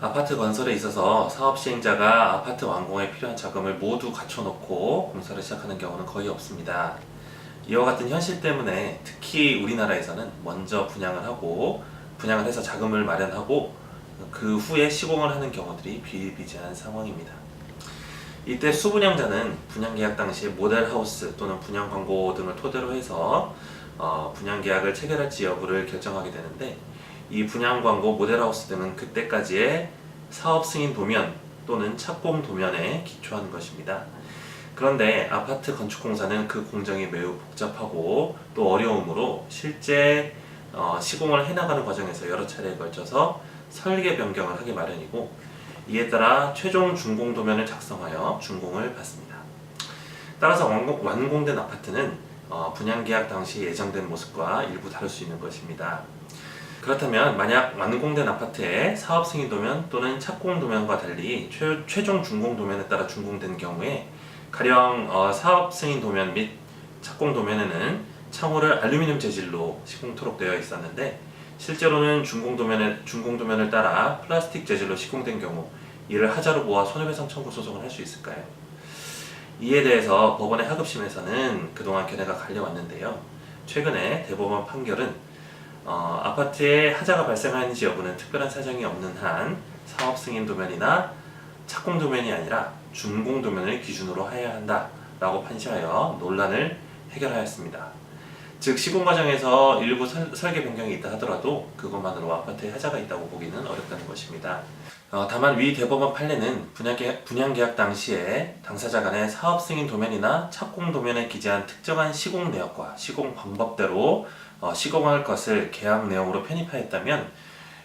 아파트 건설에 있어서 사업 시행자가 아파트 완공에 필요한 자금을 모두 갖춰놓고 공사를 시작하는 경우는 거의 없습니다. 이와 같은 현실 때문에 특히 우리나라에서는 먼저 분양을 하고 분양을 해서 자금을 마련하고 그 후에 시공을 하는 경우들이 비일비재한 상황입니다. 이때 수분양자는 분양계약 당시에 모델하우스 또는 분양광고 등을 토대로 해서 분양계약을 체결할지 여부를 결정하게 되는데, 이 분양광고, 모델하우스 등은 그때까지의 사업승인 도면 또는 착공 도면에 기초한 것입니다. 그런데 아파트 건축공사는 그 공정이 매우 복잡하고 또 어려우므로 실제 시공을 해나가는 과정에서 여러 차례에 걸쳐서 설계 변경을 하기 마련이고, 이에 따라 최종 준공 도면을 작성하여 준공을 받습니다. 따라서 완공된 아파트는 분양계약 당시 예정된 모습과 일부 다를 수 있는 것입니다. 그렇다면 만약 완공된 아파트의 사업승인 도면 또는 착공 도면과 달리 최종 준공 도면에 따라 준공된 경우에, 가령 사업승인 도면 및 착공 도면에는 창호를 알루미늄 재질로 시공토록 되어 있었는데, 실제로는 준공 도면을 따라 플라스틱 재질로 시공된 경우 이를 하자로 모아 손해배상 청구 소송을 할 수 있을까요? 이에 대해서 법원의 하급심에서는 그동안 견해가 갈려왔는데요. 최근에 대법원 판결은 아파트에 하자가 발생하는지 여부는 특별한 사정이 없는 한 사업 승인 도면이나 착공 도면이 아니라 준공 도면을 기준으로 해야 한다라고 판시하여 논란을 해결하였습니다. 즉, 시공 과정에서 일부 설계 변경이 있다 하더라도 그것만으로 아파트에 하자가 있다고 보기는 어렵다는 것입니다. 다만 위 대법원 판례는 분양계약 당시에 당사자 간의 사업 승인 도면이나 착공 도면에 기재한 특정한 시공 내역과 시공 방법대로 시공할 것을 계약 내용으로 편입하였다면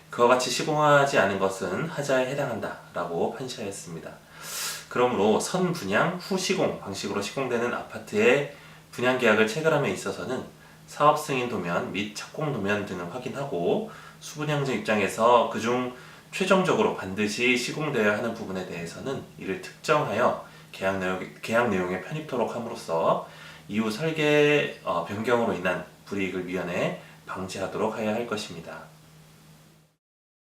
그와 같이 시공하지 않은 것은 하자에 해당한다라고 판시하였습니다. 그러므로 선분양 후시공 방식으로 시공되는 아파트의 분양계약을 체결함에 있어서는 사업 승인 도면 및 착공 도면 등을 확인하고 수분양자 입장에서 그중 최종적으로 반드시 시공되어야 하는 부분에 대해서는 이를 특정하여 계약 내용에 편입토록 함으로써 이후 설계 변경으로 인한 불이익을 미연에 방지하도록 해야 할 것입니다.